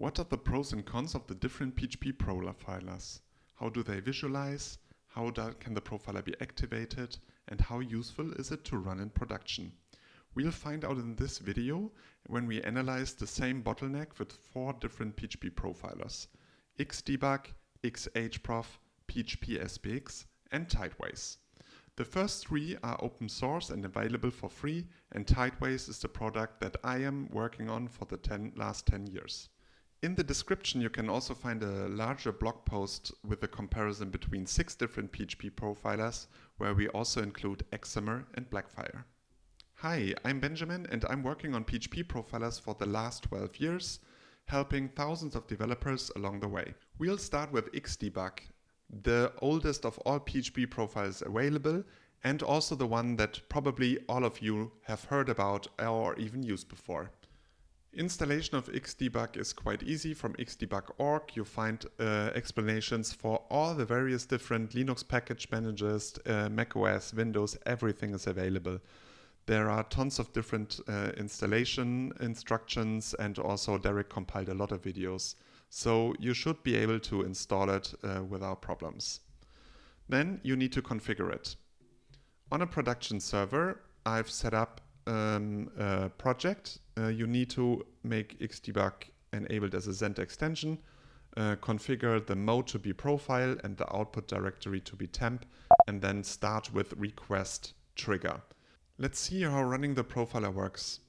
What are the pros and cons of the different PHP profilers? How do they visualize? How can the profiler be activated? And how useful is it to run in production? We'll find out in this video when we analyze the same bottleneck with 4 different PHP profilers: Xdebug, XHProf, PHP-SPX, and Tideways. The first 3 are open source and available for free, and Tideways is the product that I am working on for the last 10 years. In the description you can also find a larger blog post with a comparison between 6 different PHP profilers, where we also include Eczema and Blackfire. Hi, I'm Benjamin and I'm working on PHP profilers for the last 12 years, helping thousands of developers along the way. We'll start with Xdebug, the oldest of all PHP profiles available, and also the one that probably all of you have heard about or even used before. Installation of Xdebug is quite easy. From xdebug.org you find explanations for all the various different Linux package managers, macOS, Windows, everything is available. There are tons of different installation instructions, and also Derek compiled a lot of videos. So you should be able to install it without problems. Then you need to configure it. On a production server, I've set up a project. You need to make Xdebug enabled as a Xent extension, configure the mode to be profile and the output directory to be temp, and then start with request trigger. Let's see how running the profiler works.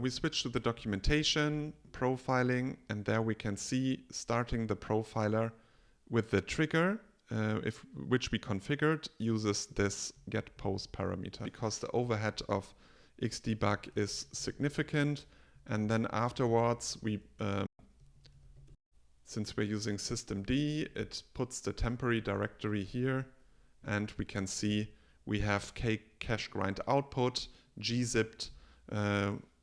We switch to the documentation, profiling, and there we can see starting the profiler with the trigger, which we configured, uses this get post parameter because the overhead of Xdebug is significant. And then afterwards, since we're using systemd, it puts the temporary directory here, and we can see we have cache grind output, gzipped 5.4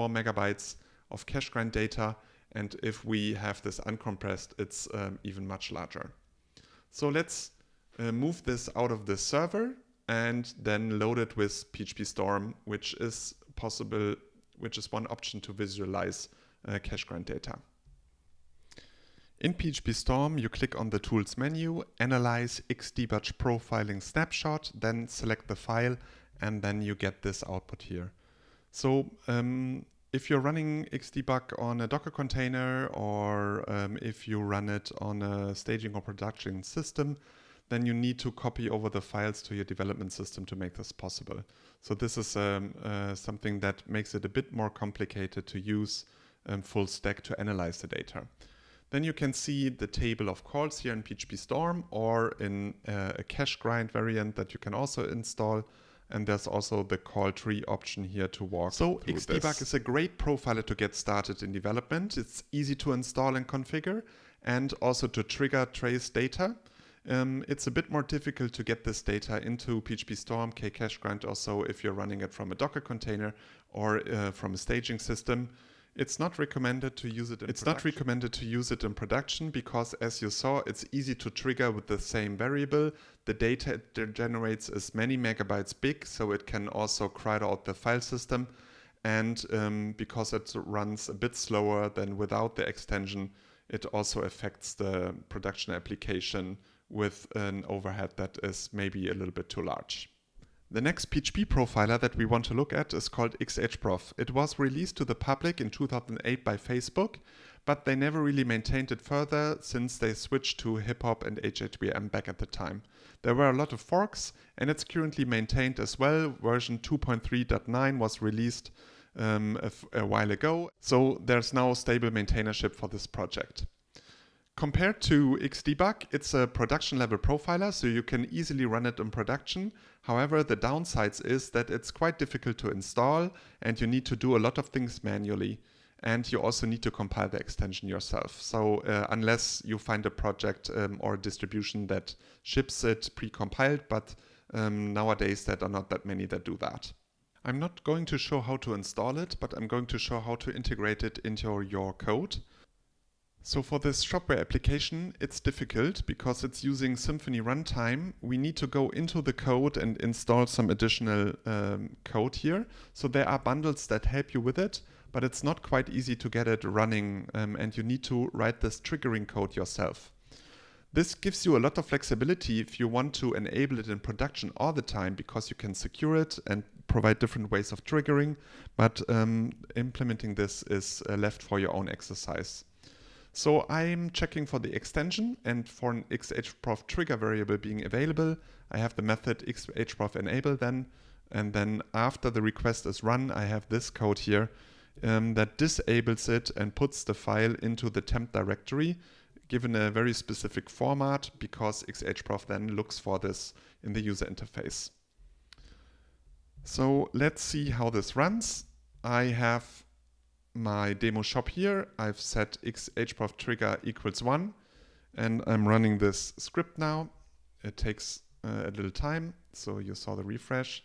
megabytes of cache grind data, and if we have this uncompressed, it's even much larger. So let's move this out of the server and then load it with PHP Storm, which is possible, which is one option to visualize cache grind data. In PHP Storm, you click on the Tools menu, Analyze Xdebug Profiling Snapshot, then select the file, and then you get this output here. So if you're running Xdebug on a Docker container, or if you run it on a staging or production system, then you need to copy over the files to your development system to make this possible. So this is something that makes it a bit more complicated to use full stack to analyze the data. Then you can see the table of calls here in PHP Storm, or in a cache grind variant that you can also install. And there's also the call tree option here to walk through this. So Xdebug is a great profiler to get started in development. It's easy to install and configure, and also to trigger trace data. It's a bit more difficult to get this data into PHP Storm, kcache grind, also if you're running it from a Docker container or from a staging system. It's not recommended to use it in production because, as you saw, it's easy to trigger with the same variable. The data it generates is many megabytes big, so it can also crowd out the file system. And because it runs a bit slower than without the extension, it also affects the production application with an overhead that is maybe a little bit too large. The next PHP profiler that we want to look at is called XHProf. It was released to the public in 2008 by Facebook, but they never really maintained it further since they switched to hip-hop and HHVM back at the time. There were a lot of forks, and it's currently maintained as well. Version 2.3.9 was released a while ago, so there's now stable maintainership for this project. Compared to Xdebug, it's a production level profiler, so you can easily run it in production. However, the downsides is that it's quite difficult to install, and you need to do a lot of things manually. And you also need to compile the extension yourself. So unless you find a project or a distribution that ships it pre-compiled, but nowadays there are not that many that do that. I'm not going to show how to install it, but I'm going to show how to integrate it into your code. So for this shopware application, it's difficult because it's using Symfony runtime. We need to go into the code and install some additional code here. So there are bundles that help you with it, but it's not quite easy to get it running, and you need to write this triggering code yourself. This gives you a lot of flexibility if you want to enable it in production all the time, because you can secure it and provide different ways of triggering, but implementing this is left for your own exercise. So I'm checking for the extension, and for an XHProf trigger variable being available, I have the method XHProf enable then, and then after the request is run, I have this code here that disables it and puts the file into the temp directory, given a very specific format, because XHProf then looks for this in the user interface. So let's see how this runs. I have my demo shop here. I've set XHProf trigger equals 1, and I'm running this script now. It takes a little time, so you saw the refresh.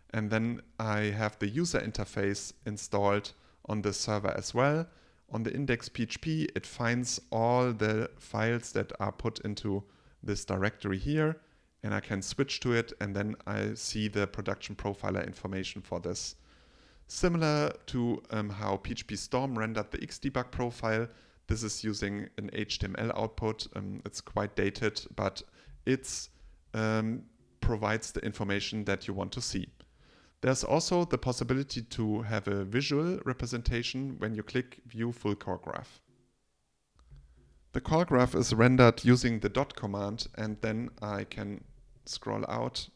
And then I have the user interface installed on the server as well. On the index.php, it finds all the files that are put into this directory here, and I can switch to it, and then I see the production profiler information for this. Similar to how PHP Storm rendered the Xdebug profile, this is using an HTML output. It's quite dated, but it provides the information that you want to see. There's also the possibility to have a visual representation when you click View Full Call Graph. The call graph is rendered using the dot command, and then I can scroll out.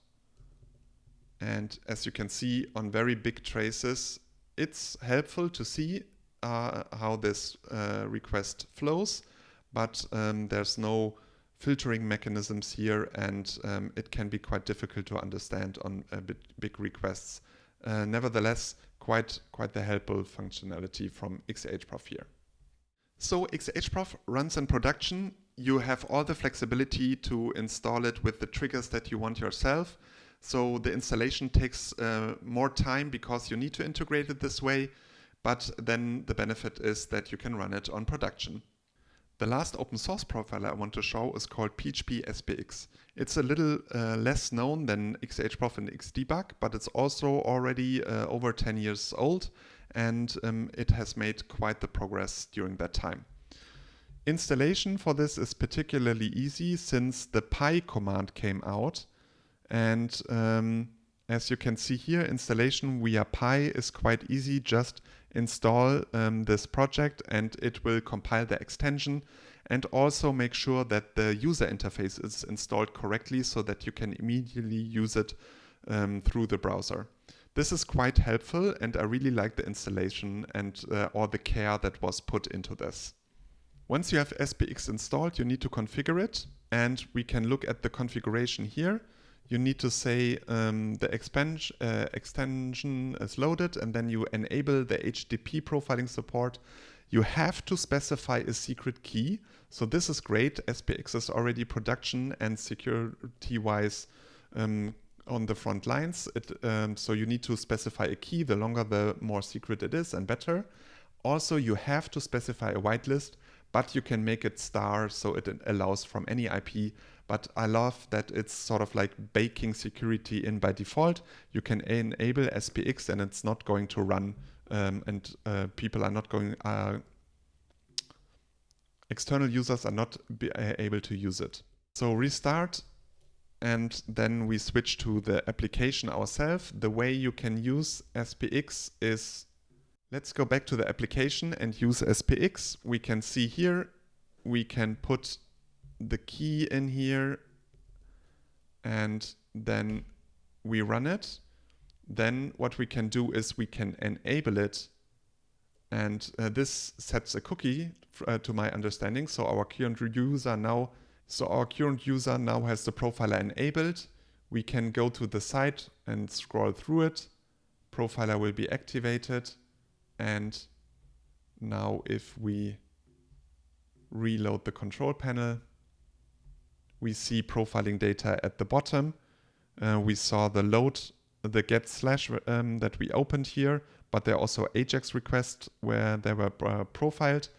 And as you can see on very big traces, it's helpful to see how this request flows, but there's no filtering mechanisms here, and it can be quite difficult to understand on big requests. Nevertheless, quite the helpful functionality from XHProf here. So XHProf runs in production. You have all the flexibility to install it with the triggers that you want yourself. So the installation takes more time because you need to integrate it this way, but then the benefit is that you can run it on production. The last open source profiler I want to show is called PHP-SPX. It's a little less known than XHProf and Xdebug, but it's also already over 10 years old, and it has made quite the progress during that time. Installation for this is particularly easy since the py command came out, and as you can see here, installation via py is quite easy. Just install this project and it will compile the extension, and also make sure that the user interface is installed correctly so that you can immediately use it through the browser. This is quite helpful, and I really like the installation and all the care that was put into this. Once you have SPX installed, you need to configure it, and we can look at the configuration here. You need to say the extension is loaded, and then you enable the HTTP profiling support. You have to specify a secret key. So this is great. SPX is already production and security-wise on the front lines. So you need to specify a key. The longer, the more secret it is, and better. Also, you have to specify a whitelist, but you can make it star, so it allows from any IP. But I love that it's sort of like baking security in by default. You can enable SPX and it's not going to run, and people are not going, external users are not able to use it. So restart, and then we switch to the application ourselves. The way you can use SPX is, let's go back to the application and use SPX. We can see here, we can put the key in here, and then we run it. Then what we can do is we can enable it, and this sets a cookie to my understanding. So our current user now has the profiler enabled. We can go to the site and scroll through it. Profiler will be activated, and now if we reload the control panel, we see profiling data at the bottom. We saw the get slash that we opened here, but there are also AJAX requests where they were profiled.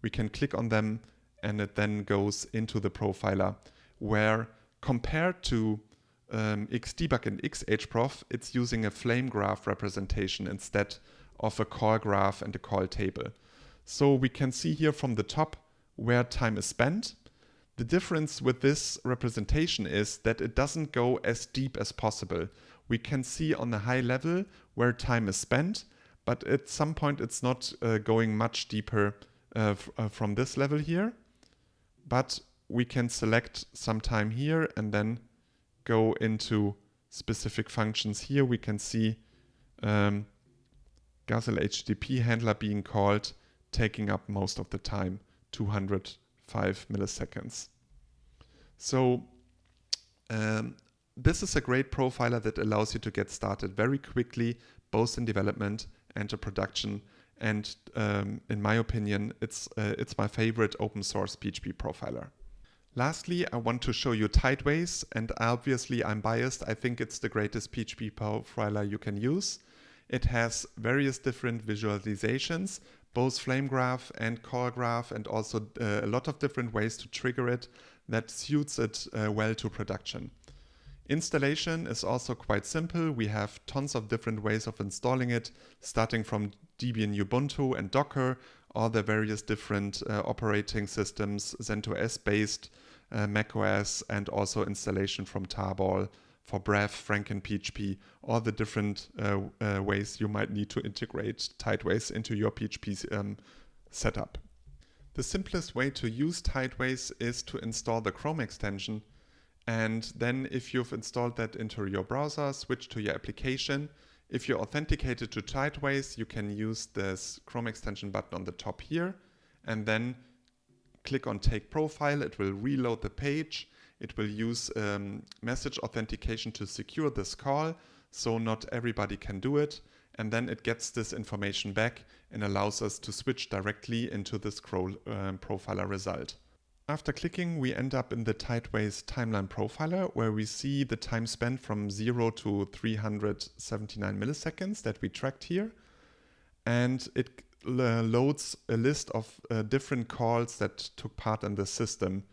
We can click on them and it then goes into the profiler, where compared to Xdebug and XHProf, it's using a flame graph representation instead of a call graph and a call table. So we can see here from the top where time is spent. The difference with this representation is that it doesn't go as deep as possible. We can see on the high level where time is spent, but at some point it's not going much deeper from this level here. But we can select some time here and then go into specific functions. Here we can see Gazelle HTTP handler being called, taking up most of the time, 205 milliseconds. So this is a great profiler that allows you to get started very quickly, both in development and in production. And in my opinion, it's my favorite open source PHP profiler. Lastly, I want to show you Tideways, and obviously I'm biased. I think it's the greatest PHP profiler you can use. It has various different visualizations, both flame graph and call graph, and also a lot of different ways to trigger it that suits it well to production. Installation is also quite simple. We have tons of different ways of installing it, starting from Debian Ubuntu and Docker, all the various different operating systems, CentOS based, macOS, and also installation from Tarball, for Brev, FrankenPHP, all the different ways you might need to integrate Tideways into your PHP setup. The simplest way to use Tideways is to install the Chrome extension, and then if you've installed that into your browser, switch to your application. If you're authenticated to Tideways, you can use this Chrome extension button on the top here, and then click on Take Profile. It will reload the page. It will use message authentication to secure this call, so not everybody can do it. And then it gets this information back and allows us to switch directly into this profiler result. After clicking, we end up in the Tideways timeline profiler, where we see the time spent from 0 to 379 milliseconds that we tracked here. And it loads a list of different calls that took part in the system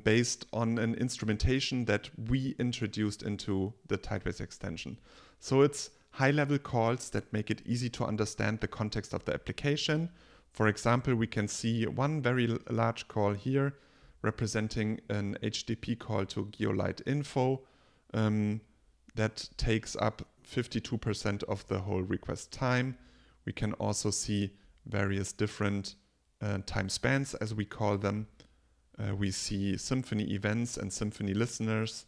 based on an instrumentation that we introduced into the Tideways extension. So it's high-level calls that make it easy to understand the context of the application. For example, we can see one very large call here representing an HTTP call to Geolite info that takes up 52% of the whole request time. We can also see various different time spans, as we call them. We see Symfony events and Symfony listeners,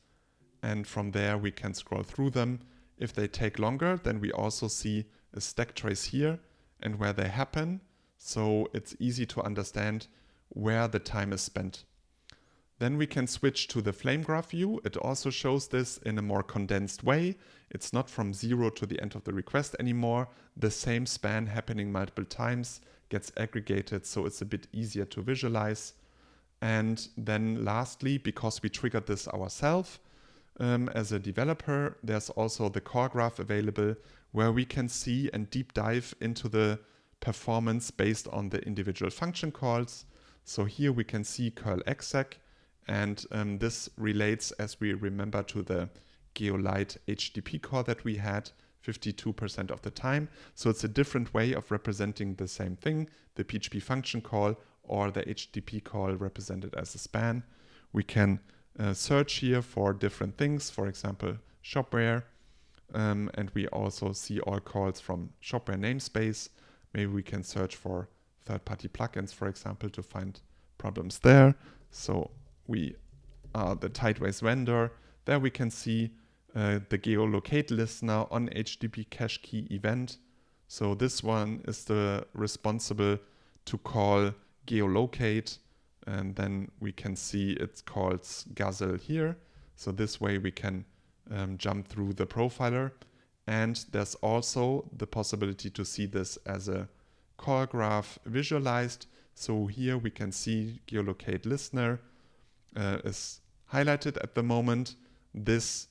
and from there we can scroll through them. If they take longer, then we also see a stack trace here and where they happen, so it's easy to understand where the time is spent. Then we can switch to the flame graph view. It also shows this in a more condensed way. It's not from 0 to the end of the request anymore. The same span happening multiple times gets aggregated, so it's a bit easier to visualize. And then lastly, because we triggered this ourselves as a developer, there's also the core graph available, where we can see and deep dive into the performance based on the individual function calls. So here we can see curl exec, and this relates, as we remember, to the Geolite HTTP call that we had 52% of the time. So it's a different way of representing the same thing, the PHP function call or the HTTP call represented as a span. We can search here for different things, for example, shopware, and we also see all calls from shopware namespace. Maybe we can search for third-party plugins, for example, to find problems there. So we are the Tideways vendor. There we can see the geolocate listener on HTTP cache key event. So this one is the responsible to call geolocate, and then we can see it calls Gazelle here. So this way we can jump through the profiler. And there's also the possibility to see this as a call graph visualized. So here we can see geolocate listener is highlighted at the moment. This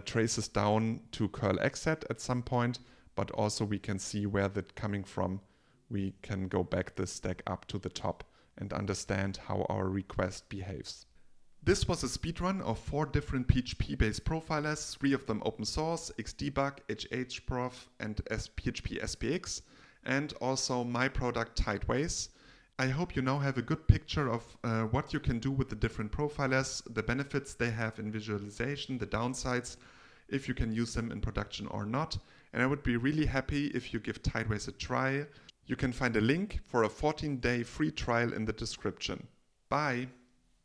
traces down to curl exec at some point, but also we can see where that's coming from. We can go back the stack up to the top and understand how our request behaves. This was a speedrun of 4 different PHP-based profilers, 3 of them open source, Xdebug, XHProf and PHP-SPX, and also my product Tideways. I hope you now have a good picture of what you can do with the different profilers, the benefits they have in visualization, the downsides, if you can use them in production or not. And I would be really happy if you give Tideways a try. You can find a link for a 14-day free trial in the description. Bye!